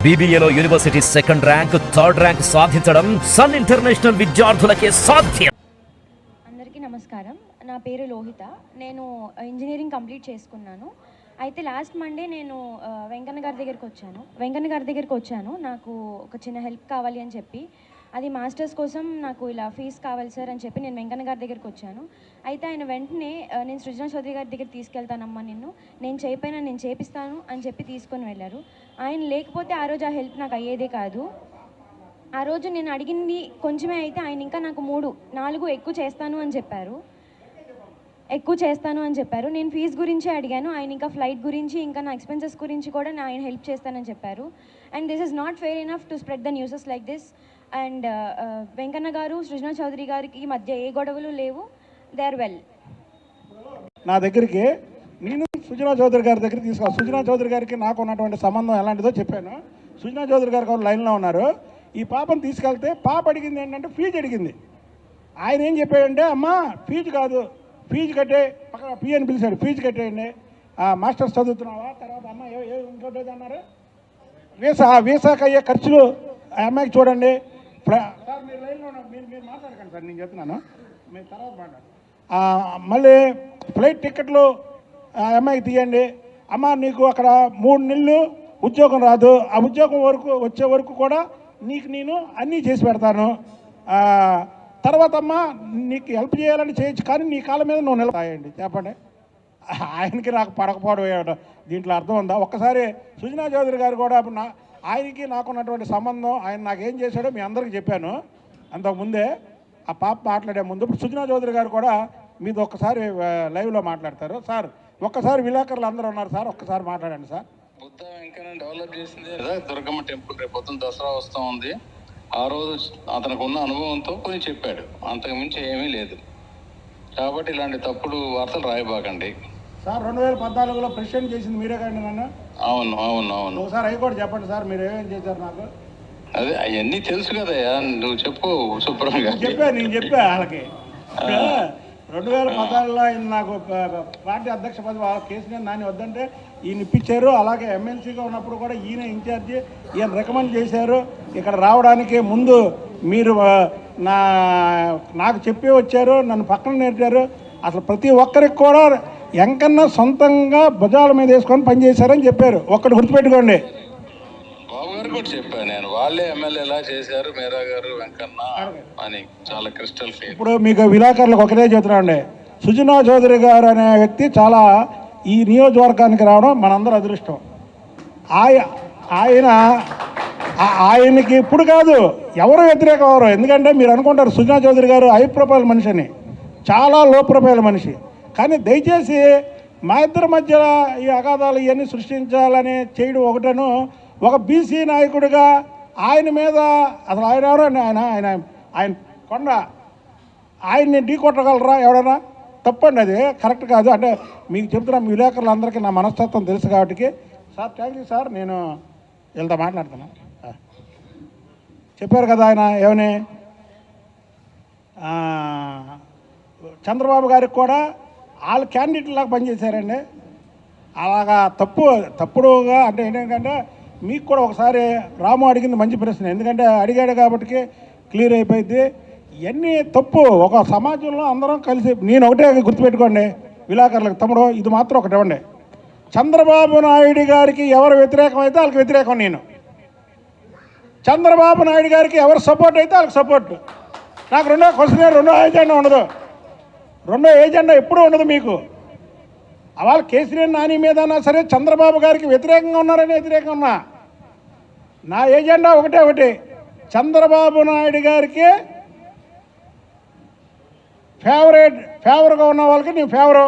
BBAలో university second rank, third rank సాధించడం Sun International విద్యార్థులకే సాధ్యం. అందరికీ నమస్కారం. నా పేరు లోహిత. నేను ఇంజనీరింగ్ కంప్లీట్ చేసుకున్నాను. అయితే లాస్ట్ మండే నేను వెంకన్న గారి దగ్గరికి వచ్చాను. నాకు ఒక చిన్న హెల్ప్ కావాలి అని చెప్పి, అది మాస్టర్స్ కోసం నాకు ఇలా ఫీజు కావాలి సార్ అని చెప్పి నేను వెంకన్న గారి దగ్గరికి వచ్చాను. అయితే ఆయన వెంటనే నేను సృజనా చౌదరి గారి దగ్గర తీసుకెళ్తానమ్మా, నేను చేయకపోయినా నేను చేపిస్తాను అని చెప్పి తీసుకొని వెళ్ళారు. ఆయన లేకపోతే ఆ రోజు ఆ హెల్ప్ నాకు అయ్యేదే కాదు. ఆ రోజు నేను అడిగింది కొంచెమే అయితే ఆయన ఇంకా నాకు 3-4 ఎక్కువ చేస్తాను అని చెప్పారు. నేను ఫీజు గురించి అడిగాను. ఆయన ఇంకా ఫ్లైట్ గురించి, ఇంకా నా ఎక్స్పెన్సెస్ గురించి కూడా ఆయన హెల్ప్ చేస్తానని చెప్పారు. And this is not fair enough to spread the newses like this. And Venkanna గారు, సృజనా చౌదరి గారికి మధ్య ఏ గొడవలు లేవు. They are well. నా దగ్గరికి నేను సృజనా చౌదరి గారి దగ్గరికి తీసుకోవాలి. సృజనా చౌదరి గారికి నాకు ఉన్నటువంటి సంబంధం ఎలాంటిదో చెప్పాను. సృజనా చౌదరి గారు లైన్లో ఉన్నారు. ఈ పాపను తీసుకెళ్తే పాప అడిగింది ఏంటంటే ఫీజు అడిగింది. ఆయన ఏం చెప్పాడంటే, అమ్మ ఫీజు కాదు, ఫీజు కట్టే, పక్కన పీ అని పిలిచాడు, ఫీజు కట్టేయండి, మాస్టర్స్ చదువుతున్నావా, తర్వాత అమ్మ ఇంకోటి అన్నారు, వీసాకి అయ్యే ఖర్చులు ఆ అమ్మాయికి చూడండి. సార్ మీరు లైన్లో మీరు మాట్లాడకండి సార్, నేను చెప్తున్నాను, మీరు తర్వాత మాట్లాడు. మళ్ళీ ఫ్లైట్ టికెట్లు ఆ అమ్మాయికి తీయండి. అమ్మ నీకు అక్కడ 3 నెలలు ఉద్యోగం రాదు, ఆ ఉద్యోగం వచ్చే వరకు కూడా నీకు నేను అన్నీ చేసి పెడతాను. తర్వాత అమ్మ నీకు హెల్ప్ చేయాలని చేయొచ్చు, కానీ నీ కాళ్ళ మీద నువ్వు నిలబడాయండి. చెప్పండి, ఆయనకి నాకు పడకపోవడం దీంట్లో అర్థం ఉందా? ఒక్కసారి సృజనా చౌదరి గారు కూడా ఆయనకి నాకున్నటువంటి సంబంధం, ఆయన నాకేం చేశాడో మీ అందరికీ చెప్పాను అంతకుముందే, ఆ పాప మాట్లాడే ముందు. ఇప్పుడు సృజనా చౌదరి గారు కూడా మీది ఒక్కసారి లైవ్లో మాట్లాడతారు. సార్ ఒక్కసారి విలేకరులు అందరూ ఉన్నారు సార్, ఒక్కసారి మాట్లాడండి సార్. బుద్ధ వెంకన్న డెవలప్ చేసింది కదా దుర్గమ్మ టెంపుల్. రేపు పొద్దున దసరా వస్తూ ఉంది. ఆ రోజు అతనికి ఉన్న అనుభవంతో కొన్ని చెప్పాడు, అంతకుమించి ఏమీ లేదు. కాబట్టి ఇలాంటి తప్పుడు వార్తలు రాయబాకండి సార్. 2014లో ప్రెసిడెంట్ చేసింది మీరే కానీ నన్ను. అవును. ఒకసారి అవి కూడా చెప్పండి సార్, మీరు ఏమేమి చేశారు నాకు. అదే అవన్నీ తెలుసు కదయ్యా, నువ్వు చెప్పు శుభ్రంగా. నేను చెప్పా వాళ్ళకి. 2014లో ఆయన నాకు పార్టీ అధ్యక్ష పదవి కేసీఆర్ నాని వద్దంటే ఈయన ఇప్పించారు. అలాగే ఎమ్మెల్సీగా ఉన్నప్పుడు కూడా ఈయన ఇన్ఛార్జి, ఈయన రికమెండ్ చేశారు. ఇక్కడ రావడానికి ముందు మీరు నాకు చెప్పి వచ్చారు, నన్ను పక్కన నేర్చారు. అసలు ప్రతి ఒక్కరికి కూడా వెంకన్న సొంతంగా భుజాల మీద వేసుకొని పనిచేశారని చెప్పారు. ఒక్కటి గుర్తుపెట్టుకోండి. బాబు గారు కూడా చెప్పాను నేను, వాళ్ళే ఎమ్మెల్యే ఎలా చేశారు మేరా గారు వెంకన్న అని, చాలా క్రిస్టల్ క్లియర్. ఇప్పుడు మీకు విలేకరులకు ఒకటే చెప్తున్నాండి, సృజనా చౌదరి గారు అనే వ్యక్తి చాలా ఈ నియోజకవర్గానికి రావడం మనందరూ అదృష్టం. ఆయనకి ఇప్పుడు కాదు ఎవరు వ్యతిరేకం అవరు. ఎందుకంటే మీరు అనుకుంటారు సృజనా చౌదరి గారు హై ప్రొఫైల్ మనిషి అని, చాలా లో ప్రొఫైల్ మనిషి. కానీ దయచేసి మా ఇద్దరి మధ్య ఈ అగాధాలు ఇవన్నీ సృష్టించాలని చేయడం ఒకటను, ఒక బీసీ నాయకుడిగా ఆయన మీద అసలు ఆయన ఎవరో ఆయన కొండ ఆయన్ని ఢీ కొట్టగలరా ఎవడన్నా? తప్పండి, అది కరెక్ట్ కాదు. అంటే మీకు చెప్తున్నా, మీ విలేకరులందరికీ నా మనస్తత్వం తెలుసు కాబట్టి. సార్ థ్యాంక్ యూ సార్, నేను వీళ్ళతో మాట్లాడుతున్నాను. చెప్పారు కదా ఆయన ఏమని, చంద్రబాబు గారికి కూడా వాళ్ళు క్యాండిడేట్ లాగా పనిచేశారండి. అలాగా తప్పుడుగా అంటే ఏంటంటే మీకు కూడా ఒకసారి రాము అడిగింది మంచి ప్రశ్న, ఎందుకంటే అడిగాడు కాబట్టి క్లియర్ అయిపోయింది. ఇవన్నీ తప్పు. ఒక సమాజంలో అందరం కలిసి, నేను ఒకటే గుర్తుపెట్టుకోండి విలేకరులకు, తమ్ముడు ఇది మాత్రం ఒకటి ఇవ్వండి, చంద్రబాబు నాయుడు గారికి ఎవరు వ్యతిరేకం అయితే వాళ్ళకి వ్యతిరేకం నేను, చంద్రబాబు నాయుడు గారికి ఎవరు సపోర్ట్ అయితే వాళ్ళకి సపోర్ట్. నాకు రెండో ఏజెండా ఉండదు, రెండో ఏజెండా ఎప్పుడూ ఉండదు మీకు. వాళ్ళు కేసీఆర్ నాని మీద సరే చంద్రబాబు గారికి వ్యతిరేకంగా ఉన్నారని వ్యతిరేకంగా ఉన్నా, నా ఏజెండా ఒకటే, చంద్రబాబు నాయుడు గారికి ఫేవర్గా ఉన్న వాళ్ళకి నేను ఫేవరు,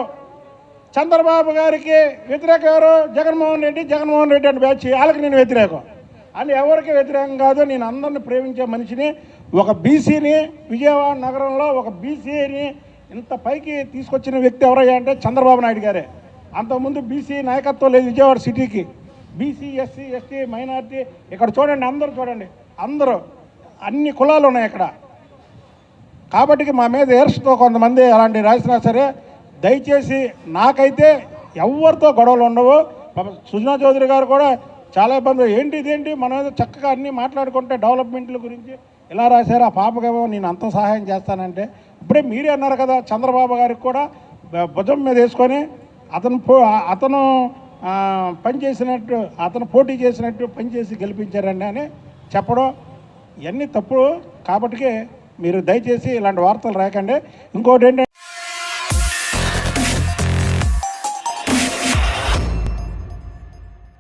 చంద్రబాబు గారికి వ్యతిరేకం ఎవరు? జగన్మోహన్ రెడ్డి అంటే బ్యాచ్, వాళ్ళకి నేను వ్యతిరేకం అని ఎవరికి వ్యతిరేకం కాదు. నేను అందరిని ప్రేమించే మనిషిని, ఒక బీసీని, విజయవాడ నగరంలో ఒక బీసీని ఇంత పైకి తీసుకొచ్చిన వ్యక్తి ఎవరయ్యా అంటే చంద్రబాబు నాయుడు గారే. అంతకుముందు బీసీ నాయకత్వం లేదు విజయవాడ సిటీకి. బీసీ, ఎస్సీ, ఎస్టీ, మైనారిటీ, ఇక్కడ చూడండి, అందరూ అన్ని కులాలు ఉన్నాయి ఇక్కడ. కాబట్టి మా మీద ఏర్స్తో కొంతమంది అలాంటి రాసినా సరే, దయచేసి నాకైతే ఎవరితో గొడవలు ఉండవు. సృజనా చౌదరి గారు కూడా చాలా ఇబ్బంది. ఇదేంటి మనం ఏదో చక్కగా అన్నీ మాట్లాడుకుంటే డెవలప్మెంట్ల గురించి ఇలా రాశారు. ఆ పాపకేమో నేను అంత సహాయం చేస్తానంటే, ఇప్పుడే మీరే అన్నారు కదా చంద్రబాబు గారికి కూడా భుజం మీద వేసుకొని అతను పనిచేసినట్టు, అతను పోటీ చేసినట్టు పనిచేసి గెలిపించారండి అని చెప్పడం ఇవన్నీ తప్పు. కాబట్టికే మీరు దయచేసి ఇలాంటి వార్తలు రాకండి. ఇంకోటి ఏంటంటే